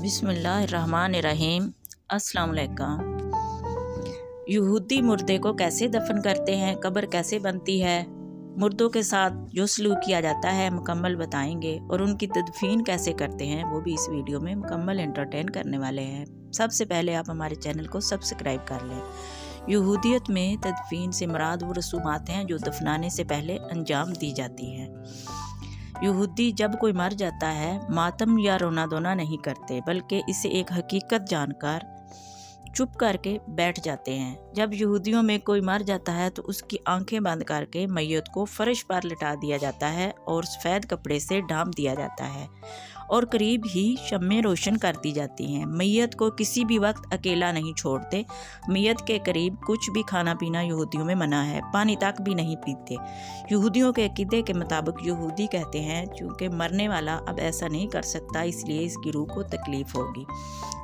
बिस्मिल्लाहिर्रहमानिर्रहीम। अस्सलाम वालेकुम। यहूदी मुर्दे को कैसे दफन करते हैं, कब्र कैसे बनती है, मुर्दों के साथ जो सलूक किया जाता है मुकम्मल बताएंगे, और उनकी तदफीन कैसे करते हैं वो भी इस वीडियो में मुकम्मल एंटरटेन करने वाले हैं। सबसे पहले आप हमारे चैनल को सब्सक्राइब कर लें। यहूदियत में तदफीन से मुराद वो रसूमात हैं जो दफनाने से पहले अंजाम दी जाती हैं। यहूदी जब कोई मर जाता है मातम या रोना धोना नहीं करते, बल्कि इसे एक हकीकत जानकर चुप करके बैठ जाते हैं। जब यहूदियों में कोई मर जाता है तो उसकी आंखें बंद करके मैयत को फर्श पर लिटा दिया जाता है और सफ़ेद कपड़े से ढांप दिया जाता है और करीब ही शम्में रोशन कर दी जाती हैं। मैयत को किसी भी वक्त अकेला नहीं छोड़ते। मैयत के करीब कुछ भी खाना पीना यहूदियों में मना है, पानी तक भी नहीं पीते। यहूदियों के अकीदे के मुताबिक यहूदी कहते हैं चूँकि मरने वाला अब ऐसा नहीं कर सकता, इसलिए इसकी रूह को तकलीफ़ होगी।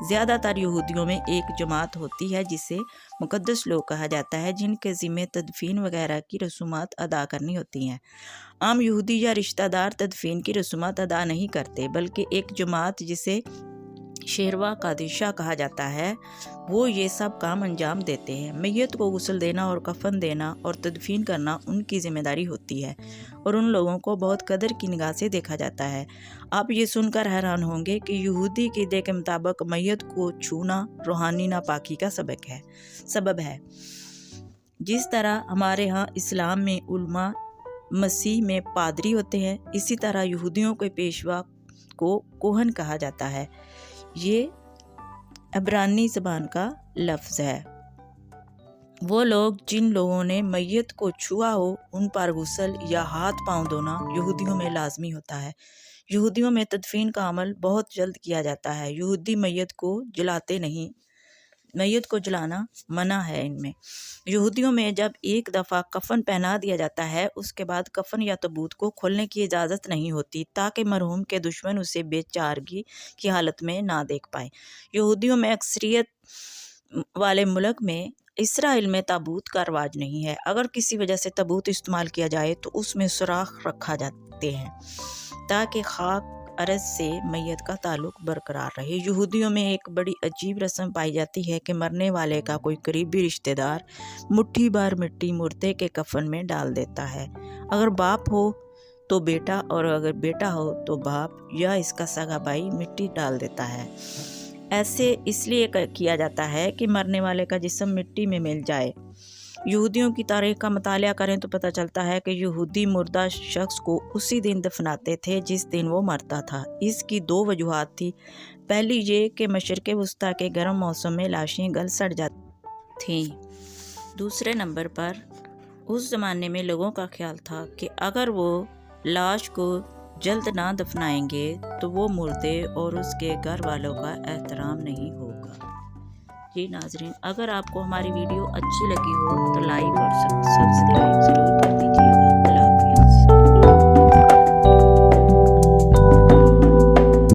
ज़्यादातर यहूदियों में एक जमात होती है जिसे मुक़द्दस लोग कहा जाता है, जिनके ज़िम्मे तदफीन वगैरह की रसूमात अदा करनी होती हैं। आम यहूदी या रिश्तेदार तदफीन की रसूमात अदा नहीं करते, बल्कि एक जमात जिसे शेरवा कादिशा कहा जाता है वो ये सब काम अंजाम देते हैं। मैयत को गुस्ल देना और कफन देना और तदफीन करना उनकी ज़िम्मेदारी होती है और उन लोगों को बहुत कदर की निगाह से देखा जाता है। आप ये सुनकर हैरान होंगे कि यहूदी क़ीदे के मुताबिक मैयत को छूना रूहानी नापाकी का सबब है। जिस तरह हमारे यहाँ इस्लाम में उलमा, मसीह में पादरी होते हैं, इसी तरह यहूदियों के पेशवा को कोहन कहा जाता है। ये इब्रानी ज़बान का लफ्ज़ है। वो लोग जिन लोगों ने मैयत को छुआ हो उन पर गुस्ल या हाथ पांव धोना यहूदियों में लाजमी होता है। यहूदियों में तदफीन का अमल बहुत जल्द किया जाता है। यहूदी मैयत को जलाते नहीं, मैयत को जलाना मना है इनमें। यहूदियों में जब एक दफ़ा कफन पहना दिया जाता है उसके बाद कफन या तबूत को खोलने की इजाज़त नहीं होती, ताकि मरहूम के दुश्मन उसे बेचारगी की हालत में ना देख पाए। यहूदियों में अक्सरियत वाले मुल्क में इसराइल में ताबूत का रवाज नहीं है। अगर किसी वजह से ताबूत इस्तेमाल किया जाए तो उसमें सुराख रखा जाते हैं ताकि खाक अर्ज़ से मैयत का ताल्लुक बरकरार रहे। यहूदियों में एक बड़ी अजीब रस्म पाई जाती है कि मरने वाले का कोई करीबी रिश्तेदार मुट्ठी भर मिट्टी मुर्दे के कफन में डाल देता है। अगर बाप हो तो बेटा और अगर बेटा हो तो बाप या इसका सगा भाई मिट्टी डाल देता है। ऐसे इसलिए किया जाता है कि मरने वाले का जिस्म मिट्टी में मिल जाए। यहूदियों की तारीख़ का मुतालिया करें तो पता चलता है कि यहूदी मुर्दा शख्स को उसी दिन दफनाते थे जिस दिन वो मरता था। इसकी दो वजूहात थी। पहली ये कि मशरिक़ वस्ता के गर्म मौसम में लाशें गल सड़ जाती थीं। दूसरे नंबर पर उस ज़माने में लोगों का ख्याल था कि अगर वो लाश को जल्द ना दफनाएंगे तो वो मुर्दे और उसके घर वालों का एहतराम नहीं होगा। जी नाज़रीन, अगर आपको हमारी वीडियो अच्छी लगी हो तो लाइक और सब्सक्राइब ज़रूर कर दीजिए।